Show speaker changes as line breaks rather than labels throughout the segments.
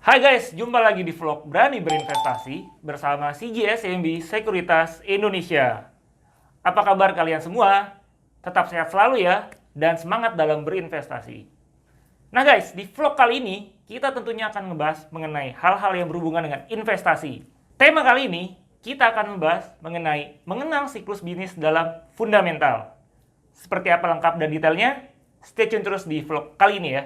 Hai guys, jumpa lagi di vlog Berani Berinvestasi bersama CGS-CIMB Sekuritas Indonesia. Apa kabar kalian semua? Tetap sehat selalu ya, dan semangat dalam berinvestasi. Nah guys, di vlog kali ini kita tentunya akan membahas mengenai hal-hal yang berhubungan dengan investasi. Tema kali ini kita akan membahas mengenai mengenal siklus bisnis dalam fundamental. Seperti apa lengkap dan detailnya? Stay tune terus di vlog kali ini ya.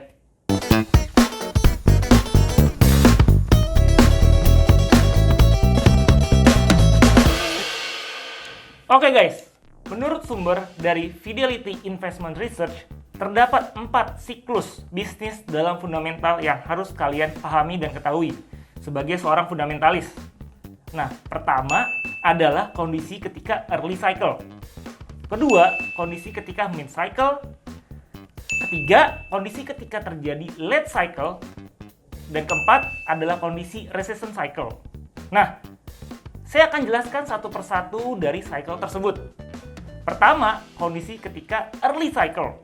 Oke guys, menurut sumber dari Fidelity Investment Research, terdapat 4 siklus bisnis dalam fundamental yang harus kalian pahami dan ketahui sebagai seorang fundamentalis. Nah, pertama adalah kondisi ketika early cycle. Kedua, kondisi ketika mid cycle. Ketiga, kondisi ketika terjadi late cycle. Dan keempat adalah kondisi recession cycle. Nah, saya akan jelaskan satu persatu dari cycle tersebut. Pertama, kondisi ketika early cycle.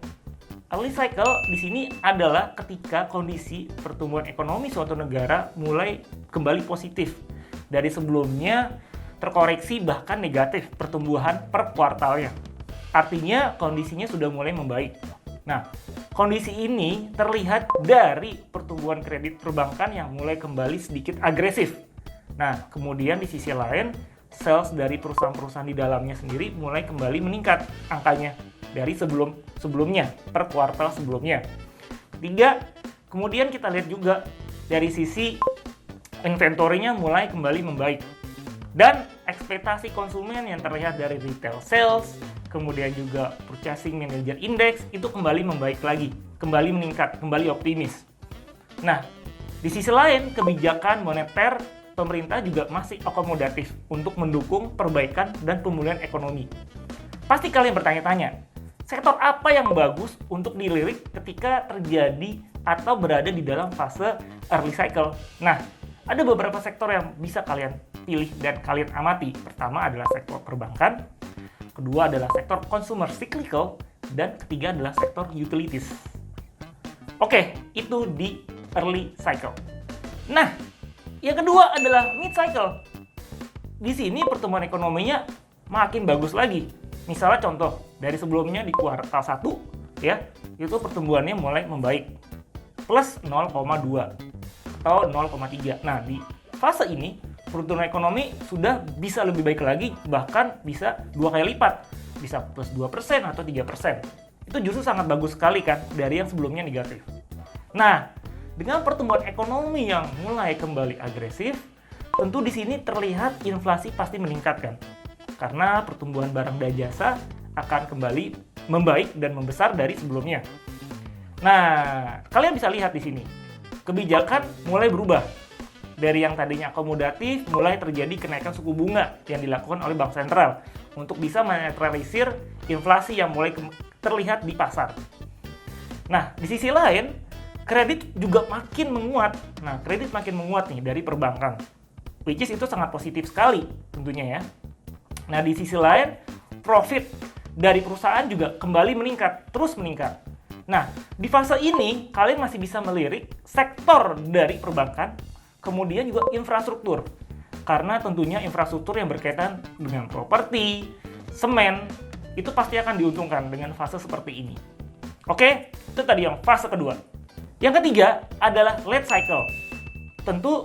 Early cycle di sini adalah ketika kondisi pertumbuhan ekonomi suatu negara mulai kembali positif. Dari sebelumnya terkoreksi bahkan negatif pertumbuhan per kuartalnya. Artinya kondisinya sudah mulai membaik. Nah, kondisi ini terlihat dari pertumbuhan kredit perbankan yang mulai kembali sedikit agresif. Nah, kemudian di sisi lain, sales dari perusahaan-perusahaan di dalamnya sendiri mulai kembali meningkat angkanya dari sebelumnya, per kuartal sebelumnya. Ketiga, kemudian kita lihat juga dari sisi inventory-nya mulai kembali membaik. Dan ekspektasi konsumen yang terlihat dari retail sales, kemudian juga purchasing manager index, itu kembali membaik lagi, kembali meningkat, kembali optimis. Nah, di sisi lain, kebijakan moneter pemerintah juga masih akomodatif untuk mendukung perbaikan dan pemulihan ekonomi. Pasti kalian bertanya-tanya, sektor apa yang bagus untuk dilirik ketika terjadi atau berada di dalam fase early cycle? Nah, ada beberapa sektor yang bisa kalian pilih dan kalian amati. Pertama adalah sektor perbankan, kedua adalah sektor consumer cyclical, dan ketiga adalah sektor utilities. Oke, itu di early cycle. Nah, yang kedua adalah mid cycle. Di sini pertumbuhan ekonominya makin bagus lagi. Misalnya contoh, dari sebelumnya di kuartal 1 ya, itu pertumbuhannya mulai membaik. Plus 0,2 atau 0,3. Nah, di fase ini pertumbuhan ekonomi sudah bisa lebih baik lagi, bahkan bisa 2 kali lipat. Bisa plus 2% atau 3%. Itu justru sangat bagus sekali kan dari yang sebelumnya negatif. Nah, dengan pertumbuhan ekonomi yang mulai kembali agresif, tentu di sini terlihat inflasi pasti meningkat kan. Karena pertumbuhan barang dan jasa akan kembali membaik dan membesar dari sebelumnya. Nah, kalian bisa lihat di sini, kebijakan mulai berubah. Dari yang tadinya akomodatif, mulai terjadi kenaikan suku bunga yang dilakukan oleh Bank Sentral untuk bisa menetralisir inflasi yang mulai terlihat di pasar. Nah, di sisi lain, kredit juga makin menguat. Nah, kredit makin menguat nih dari perbankan. Which is itu sangat positif sekali tentunya ya. Nah, di sisi lain, profit dari perusahaan juga kembali meningkat, terus meningkat. Nah, di fase ini, kalian masih bisa melirik sektor dari perbankan, kemudian juga infrastruktur. Karena tentunya infrastruktur yang berkaitan dengan properti, semen, itu pasti akan diuntungkan dengan fase seperti ini. Oke, itu tadi yang fase kedua. Yang ketiga adalah late cycle. Tentu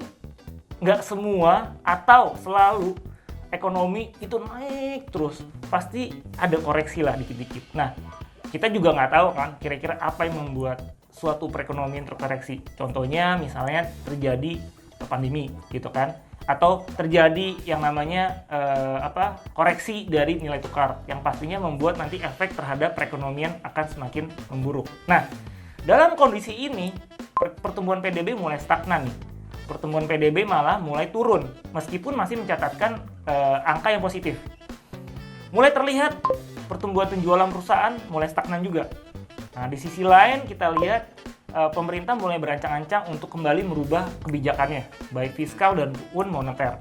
nggak semua atau selalu ekonomi itu naik terus. Pasti ada koreksi lah dikit-dikit. Nah, kita juga nggak tahu kan kira-kira apa yang membuat suatu perekonomian terkoreksi. Contohnya misalnya terjadi pandemi gitu kan. Atau terjadi yang namanya koreksi dari nilai tukar. Yang pastinya membuat nanti efek terhadap perekonomian akan semakin memburuk. Nah, dalam kondisi ini, pertumbuhan PDB mulai stagnan nih. Pertumbuhan PDB malah mulai turun, meskipun masih mencatatkan angka yang positif. Mulai terlihat pertumbuhan penjualan perusahaan mulai stagnan juga. Nah, di sisi lain kita lihat pemerintah mulai berancang-ancang untuk kembali merubah kebijakannya, baik fiskal dan pun moneter.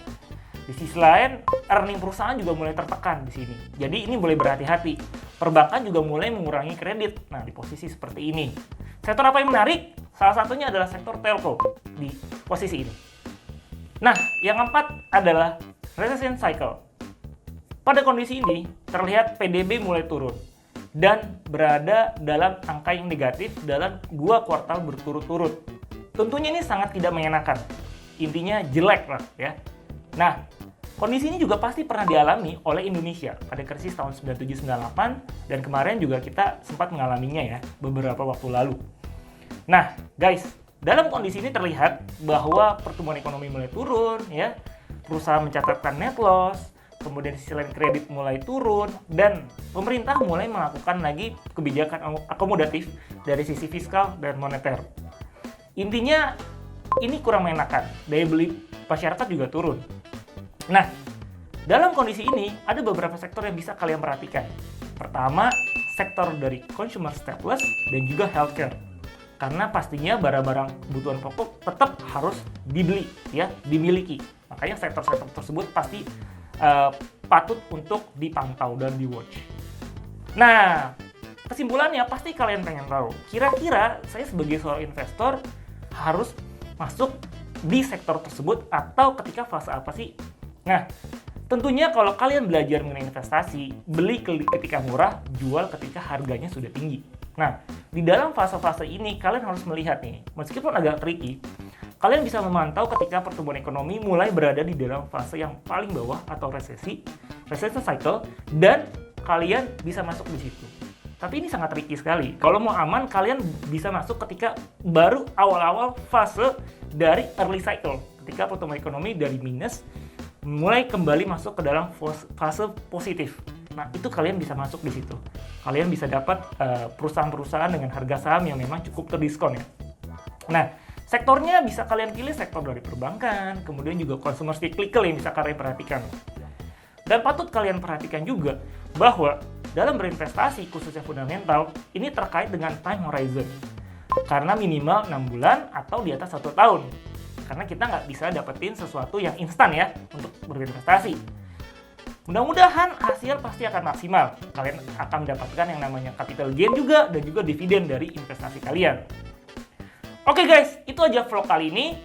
Di sisi lain, earning perusahaan juga mulai tertekan di sini. Jadi ini boleh berhati-hati. Perbankan juga mulai mengurangi kredit. Nah, di posisi seperti ini. Sektor apa yang menarik? Salah satunya adalah sektor telco di posisi ini. Nah, yang keempat adalah recession cycle. Pada kondisi ini, terlihat PDB mulai turun dan berada dalam angka yang negatif dalam 2 kuartal berturut-turut. Tentunya ini sangat tidak mengenakan. Intinya jelek lah ya. Nah, kondisi ini juga pasti pernah dialami oleh Indonesia pada krisis tahun 97-98 dan kemarin juga kita sempat mengalaminya ya beberapa waktu lalu. Nah, guys, dalam kondisi ini terlihat bahwa pertumbuhan ekonomi mulai turun ya, perusahaan mencatatkan net loss, kemudian sisi lain kredit mulai turun, dan pemerintah mulai melakukan lagi kebijakan akomodatif dari sisi fiskal dan moneter. Intinya, ini kurang mengenakan, daya beli masyarakat juga turun. Nah, dalam kondisi ini, ada beberapa sektor yang bisa kalian perhatikan. Pertama, sektor dari consumer staples dan juga healthcare. Karena pastinya barang-barang kebutuhan pokok tetap harus dibeli, ya, dimiliki. Makanya sektor-sektor tersebut pasti patut untuk dipantau dan di-watch. Nah, kesimpulannya pasti kalian pengen tahu, kira-kira saya sebagai seorang investor harus masuk di sektor tersebut atau ketika fase apa sih? Nah, tentunya kalau kalian belajar mengenai investasi, beli ketika murah, jual ketika harganya sudah tinggi. Nah, di dalam fase-fase ini kalian harus melihat nih, meskipun agak tricky, kalian bisa memantau ketika pertumbuhan ekonomi mulai berada di dalam fase yang paling bawah atau recession cycle, dan kalian bisa masuk di situ. Tapi ini sangat tricky sekali. Kalau mau aman, kalian bisa masuk ketika baru awal-awal fase dari early cycle, ketika pertumbuhan ekonomi dari minus mulai kembali masuk ke dalam fase positif. Nah, itu kalian bisa masuk di situ. Kalian bisa dapat perusahaan-perusahaan dengan harga saham yang memang cukup terdiskon ya. Nah, sektornya bisa kalian pilih sektor dari perbankan, kemudian juga consumer cyclical yang bisa kalian perhatikan. Dan patut kalian perhatikan juga bahwa dalam berinvestasi, khususnya fundamental, ini terkait dengan time horizon. Karena minimal 6 bulan atau di atas 1 tahun. Karena kita nggak bisa dapetin sesuatu yang instan ya untuk berinvestasi. Mudah-mudahan hasil pasti akan maksimal. Kalian akan mendapatkan yang namanya capital gain juga dan juga dividen dari investasi kalian. Oke guys, itu aja vlog kali ini.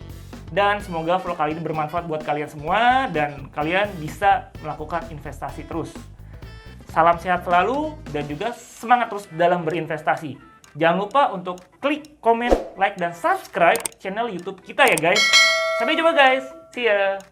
Dan semoga vlog kali ini bermanfaat buat kalian semua dan kalian bisa melakukan investasi terus. Salam sehat selalu dan juga semangat terus dalam berinvestasi. Jangan lupa untuk klik, komen, like, dan subscribe channel YouTube kita ya guys. Sampai jumpa guys. See ya.